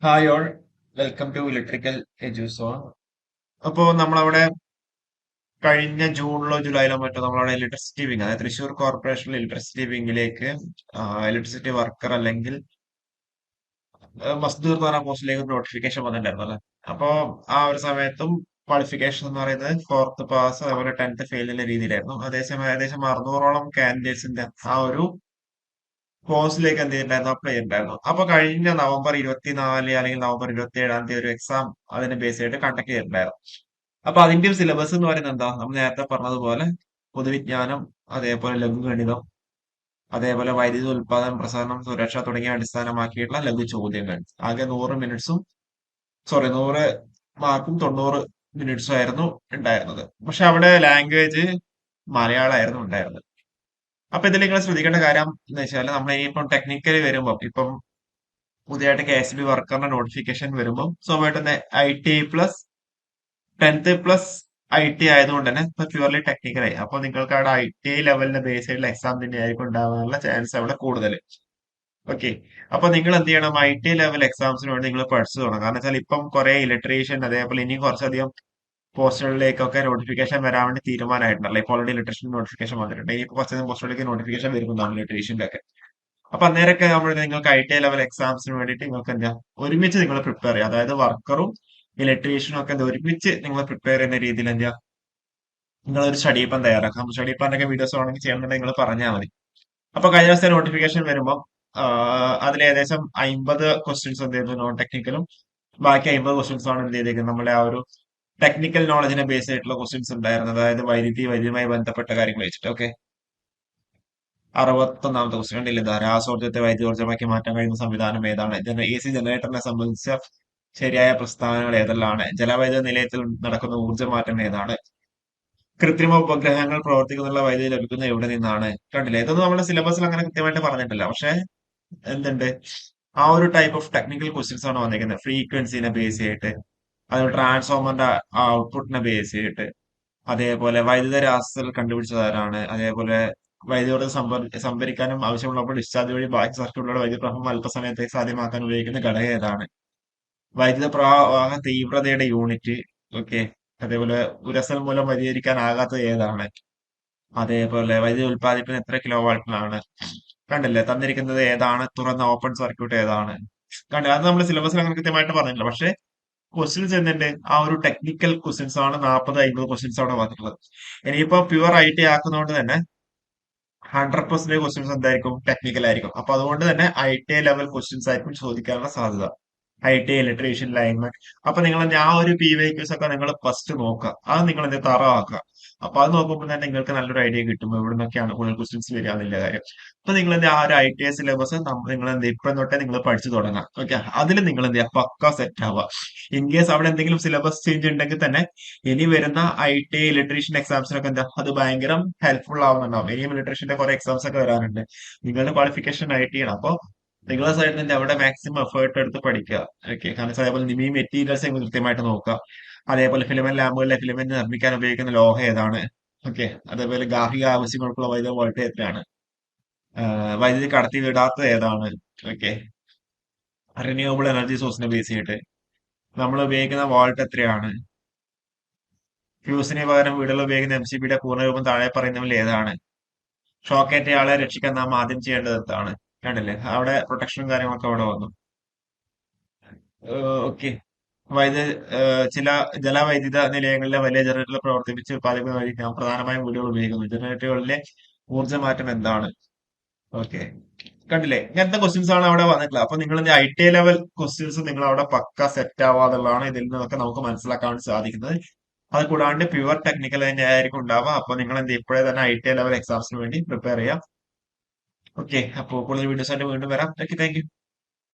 Hi all, welcome to electrical Eduzone. അപ്പോൾ നമ്മളവിടെ കഴിഞ്ഞ ജൂണിലോ ജൂലൈയിലോ മറ്റോ നമ്മളവിടെ ഇലക്ട്രിസിറ്റി വിങ്, അതായത് തൃശ്ശൂർ കോർപ്പറേഷനിലെ ഇലക്ട്രിസിറ്റി വിങ്ങിലേക്ക് ഇലക്ട്രിസിറ്റി വർക്കർ അല്ലെങ്കിൽ മസ്ദൂർ എന്ന് പറഞ്ഞ പോസ്റ്റിലേക്ക് ഒരു നോട്ടിഫിക്കേഷൻ വന്നിട്ടുണ്ടായിരുന്നു അല്ലേ. അപ്പോൾ ആ ഒരു സമയത്തും ക്വാളിഫിക്കേഷൻ എന്ന് പറയുന്നത് ഫോർത്ത് പാസ് അതുപോലെ 10th ഫെയിൽ എന്ന രീതിയിലായിരുന്നു. ഏകദേശം 600ഓളം കാൻഡിഡേറ്റ്സിന്റെ ആ ഒരു പോസ്റ്റിലേക്ക് എന്ത് ചെയ്തിട്ടുണ്ടായിരുന്നു, അപ്ലൈ ചെയ്തിട്ടുണ്ടായിരുന്നു. അപ്പൊ കഴിഞ്ഞ നവംബർ 24 അല്ലെങ്കിൽ നവംബർ 27 ഒരു എക്സാം അതിനെ ബേസ് ചെയ്തിട്ട് കണ്ടക്ട് ചെയ്തിട്ടുണ്ടായിരുന്നു. അപ്പൊ അതിന്റെ സിലബസ് എന്ന് പറയുന്നത് എന്താ, നമ്മൾ നേരത്തെ പറഞ്ഞതുപോലെ പൊതുവിജ്ഞാനം, അതേപോലെ ലഘുഗണിതം, അതേപോലെ വൈദ്യുതി ഉൽപാദനം, പ്രസരണം, സുരക്ഷ തുടങ്ങിയ അടിസ്ഥാനമാക്കിയിട്ടുള്ള ലഘു ചോദ്യങ്ങൾ. ആകെ 100 മിനിറ്റ്സും, 100 മാർക്കും 90 മിനിറ്റ്സും ആയിരുന്നു ഉണ്ടായിരുന്നത്. പക്ഷെ അവിടെ ലാംഗ്വേജ് മലയാളമായിരുന്നു ഉണ്ടായിരുന്നത്. അപ്പൊ ഇതിൽ നിങ്ങൾ ശ്രദ്ധിക്കേണ്ട കാര്യം എന്ന് വെച്ചാൽ, നമ്മൾ ഇനിയിപ്പം ടെക്നിക്കലി വരുമ്പോൾ ഇപ്പം പുതിയതായിട്ട് KSB വർക്കറിന്റെ നോട്ടിഫിക്കേഷൻ വരുമ്പോൾ സ്വാഭാവികമായിട്ടും IT plus 10th plus IT ആയതുകൊണ്ട് തന്നെ പ്യുവർലി ടെക്നിക്കലായി. അപ്പൊ നിങ്ങൾക്ക് അവിടെ IT ലെവലിന്റെ ബേസ് ആയിട്ടുള്ള എക്സാം തന്നെ ആയിരിക്കും ഉണ്ടാവാനുള്ള ചാൻസ് അവിടെ കൂടുതൽ. ഓക്കെ. അപ്പൊ നിങ്ങൾ എന്ത് ചെയ്യണം, IT ലെവൽ എക്സാംസിന് വേണ്ടി നിങ്ങൾ പഠിച്ചു തുടങ്ങണം. കാരണം വെച്ചാൽ ഇപ്പം കുറെ ഇലക്ട്രീഷ്യൻ, അതേപോലെ ഇനി കുറച്ചധികം പോസ്റ്റുകളിലേക്കൊക്കെ നോട്ടിഫിക്കേഷൻ വരാൻ വേണ്ടി തീരുമാനമായിട്ടുണ്ടല്ലോ. ഇപ്പോൾ ഓൾറെഡി ഇലക്ട്രീഷ്യൻ നോട്ടിഫിക്കേഷൻ വന്നിട്ടുണ്ട്. ഇനിയിപ്പോ കുറച്ചധികം പോസ്റ്റുകളിലേക്ക് നോട്ടിഫിക്കേഷൻ വരുന്നതാണ് ഇലക്ട്രീഷ്യന്റെ ഒക്കെ. അപ്പൊ അന്നേരമൊക്കെ നമ്മൾ നിങ്ങൾക്ക് IT ലെവൽ എക്സാംസിന് വേണ്ടിയിട്ട് നിങ്ങൾക്ക് എന്താ ഒരുമിച്ച് നിങ്ങൾ പ്രിപ്പയർ ചെയ്യുക. അതായത് വർക്കറും ഇലക്ട്രീഷ്യനും ഒക്കെ എന്താ ഒരുമിച്ച് നിങ്ങൾ പ്രിപ്പയർ ചെയ്യുന്ന രീതിയിൽ എന്താ നിങ്ങളൊരു സ്റ്റഡി പ്ലാൻ തയ്യാറാക്കാം. സ്റ്റഡി പ്ലാനൊക്കെ വീഡിയോസ് വേണമെങ്കിൽ ചെയ്യണമെന്നുണ്ടെങ്കിൽ നിങ്ങൾ പറഞ്ഞാൽ മതി. അപ്പൊ കഴിഞ്ഞ ദിവസത്തെ നോട്ടിഫിക്കേഷൻ വരുമ്പോൾ അതിൽ ഏകദേശം 50 ക്വസ്റ്റ്യൻസ് എന്ത് ചെയ്തു, നോൺ ടെക്നിക്കലും ബാക്കി 50 ക്വസ്റ്റ്യൻസ് ആണ് എന്ത് ചെയ്തേക്കുന്നത് നമ്മുടെ ആ ഒരു ടെക്നിക്കൽ നോളജിനെ ബേസ് ആയിട്ടുള്ള ക്വസ്റ്റ്യൻസ് ഉണ്ടായിരുന്നത്. അതായത് വൈദ്യുതിയുമായി ബന്ധപ്പെട്ട കാര്യങ്ങൾ വെച്ചിട്ട്. ഓക്കെ. 61ാമത്തെ ക്വസ്റ്റ്യൻ കണ്ടില്ലേ, രാസോർജ്ജത്തെ വൈദ്യുതോർജ്ജമാക്കി മാറ്റാൻ കഴിയുന്ന സംവിധാനം ഏതാണ്? AC ജനറേറ്ററിനെ സംബന്ധിച്ച ശരിയായ പ്രസ്താവനകൾ ഏതെല്ലാമാണ്? ജലവൈദ്യുത നിലയത്തിൽ നടക്കുന്ന ഊർജ്ജമാറ്റം ഏതാണ്? കൃത്രിമ ഉപഗ്രഹങ്ങൾ പ്രവർത്തിക്കുന്നുള്ള വൈദ്യുതി ലഭിക്കുന്നത് എവിടെ നിന്നാണ്? കണ്ടില്ലേ, ഇതൊന്നും നമ്മുടെ സിലബസിൽ അങ്ങനെ കൃത്യമായിട്ട് പറഞ്ഞിട്ടില്ല. പക്ഷെ എന്തുണ്ട്, ആ ഒരു ടൈപ്പ് ഓഫ് ടെക്നിക്കൽ ക്വസ്റ്റ്യൻസ് ആണ് വന്നിരിക്കുന്നത്. ഫ്രീക്വൻസിനെ ബേസ് ചെയ്തിട്ട്, അതുപോലെ ട്രാൻസ്ഫോമറിന്റെ ഔട്ട്പുട്ടിനെ ബേസ് ചെയ്തിട്ട്, അതേപോലെ വൈദ്യുത രാസത്തിൽ കണ്ടുപിടിച്ചതാരാണ്, അതേപോലെ വൈദ്യുതി സംഭരിക്കാനും ആവശ്യമുള്ളപ്പോൾ ഡിസ്ചാർജ് വഴി ബാക്കി സർക്യൂട്ടിലൂടെ വൈദ്യുത പ്രവാഹം അല്പസമയത്തേക്ക് സാധ്യമാക്കാൻ ഉപയോഗിക്കുന്ന ഘടകം ഏതാണ്? വൈദ്യുത പ്രവാഹ തീവ്രതയുടെ യൂണിറ്റ്. ഓക്കെ. അതേപോലെ ഉരസൽ മൂലം പരിഹരിക്കാനാകാത്തത് ഏതാണ്? അതേപോലെ വൈദ്യുതി ഉൽപ്പാദിപ്പിക്കുന്ന എത്ര കിലോ വാട്ടിലാണ്? കണ്ടില്ലേ, തന്നിരിക്കുന്നത് ഏതാണ്? തുറന്ന ഓപ്പൺ സർക്യൂട്ട് ഏതാണ്? കണ്ടില്ല, അത് നമ്മൾ സിലബസിൽ അങ്ങനെ കൃത്യമായിട്ട് പറഞ്ഞിട്ടില്ല. പക്ഷെ ക്വസ്റ്റ്യൻസ് എന്തുണ്ട്, ആ ഒരു ടെക്നിക്കൽ ക്വസ്റ്റ്യൻസ് ആണ് 40-50 ക്വസ്റ്റ്യൻസ് അവിടെ വന്നിട്ടുള്ളത്. ഇനിയിപ്പോ പ്യുവർ IT ആക്കുന്നതുകൊണ്ട് തന്നെ 100% ക്വസ്റ്റ്യൻസ് എന്തായിരിക്കും, ടെക്നിക്കൽ ആയിരിക്കും. അപ്പൊ അതുകൊണ്ട് തന്നെ IT ലെവൽ ക്വസ്റ്റ്യൻസ് ആയിരിക്കും ചോദിക്കാനുള്ള സാധ്യത. IT electrician lineman. അപ്പൊ നിങ്ങൾ ആ ഒരു PYQs ഒക്കെ നിങ്ങൾ ഫസ്റ്റ് നോക്കുക. അത് നിങ്ങൾ എന്ത് തറവാക്കുക. അപ്പൊ അത് നോക്കുമ്പോൾ തന്നെ നിങ്ങൾക്ക് നല്ലൊരു ഐഡിയ കിട്ടും എവിടെ നിന്നൊക്കെയാണ് കൂടുതൽ ക്വസ്റ്റ്യൻസ് വരിക എന്നുള്ള കാര്യം. അപ്പൊ നിങ്ങൾ എന്ത് ആ ഒരു IT സിലബസ് നിങ്ങൾ എന്ത് ഇപ്പം തൊട്ടേ നിങ്ങൾ പഠിച്ചു തുടങ്ങാം. ഓക്കെ. അതിൽ നിങ്ങൾ എന്ത് ചെയ്യുക, പക്ക സെറ്റ് ആവുക. ഇൻ കേസ് അവിടെ എന്തെങ്കിലും സിലബസ് ചേഞ്ച് ഉണ്ടെങ്കിൽ തന്നെ ഇനി വരുന്ന IT ഇലക്ട്രീഷ്യൻ എക്സാംസിനൊക്കെ എന്താ അത് ഭയങ്കര ഹെൽപ്ഫുൾ ആവുന്നുണ്ടാവും. ഇനിയും ഇലക്ട്രീഷ്യന്റെ കുറെ എക്സാംസ് ഒക്കെ വരാനുണ്ട്. നിങ്ങളുടെ ക്വാളിഫിക്കേഷൻ IT ആണ്. അപ്പൊ നിങ്ങളെ സൈഡിൽ നിന്ന് അവിടെ മാക്സിമം എഫേർട്ട് എടുത്ത് പഠിക്കുക. ഓക്കെ. കാരണം വെച്ചാൽ അതേപോലെ ഈ മെറ്റീരിയൽസ് കൃത്യമായിട്ട് നോക്കുക. അതേപോലെ ഫിലമെന്റ് ലാമ്പുകളിലെ ഫിലമെന്റ് നിർമ്മിക്കാൻ ഉപയോഗിക്കുന്ന ലോഹം ഏതാണ്? ഓക്കെ. അതേപോലെ ഗാർഹിക ആവശ്യങ്ങൾക്കുള്ള വൈദ്യുത വോൾട്ടേജ് എത്രയാണ്? വൈദ്യുതി കടത്തി വിടാത്തത് ഏതാണ്? ഓക്കെ. റിന്യൂവബിൾ എനർജി സോഴ്സിനെ ബേസ് ചെയ്തിട്ട് നമ്മൾ ഉപയോഗിക്കുന്ന വോൾട്ട് എത്രയാണ്? ഫ്യൂസിന് പകരം വീടുകളിൽ ഉപയോഗിക്കുന്ന MCBയുടെ പൂർണ്ണരൂപം താഴെ പറയുന്നവയിൽ ഏതാണ്? ഷോക്കേറ്റ ആളെ രക്ഷിക്കാൻ നാം ആദ്യം ചെയ്യേണ്ടത് എന്താണ്? കണ്ടില്ലേ, അവിടെ പ്രൊട്ടക്ഷനും കാര്യങ്ങളൊക്കെ അവിടെ വന്നു. ഓക്കെ. വൈദ്യുത ചില ജലവൈദ്യുത നിലയങ്ങളിലെ വലിയ ജനറേറ്ററുകൾ പ്രവർത്തിപ്പിച്ച് ഉൽപ്പാദിപ്പിക്കുന്ന വഴി ഞാൻ പ്രധാനമായും വീടുകൾ ഉപയോഗിക്കുന്നു. ജനറേറ്ററുകളിലെ ഊർജ്ജമാറ്റം എന്താണ്? ഓക്കെ. കണ്ടില്ലേ, ഇങ്ങനത്തെ ക്വസ്റ്റ്യൻസ് ആണ് അവിടെ വന്നിട്ടുള്ളത്. അപ്പൊ നിങ്ങൾ IT ലെവൽ ക്വസ്റ്റ്യൻസ് നിങ്ങൾ അവിടെ പക്ക സെറ്റ് ആവാതുള്ളതാണ് ഇതിൽ നിന്നൊക്കെ നമുക്ക് മനസ്സിലാക്കാൻ വേണ്ടി സാധിക്കുന്നത്. അത് കൂടാണ്ട് പ്യുവർ ടെക്നിക്കൽ തന്നെ ആയിരിക്കും ഉണ്ടാവുക. അപ്പൊ നിങ്ങൾ എന്ത് ഇപ്പോഴേ തന്നെ IT ലെവൽ എക്സാംസിന് വേണ്ടി പ്രിപ്പയർ ചെയ്യാം. ഓക്കെ. അപ്പോൾ കൂടുതൽ വീഡിയോസ് ആയിട്ട് വീണ്ടും വരാം. Okay, thank you.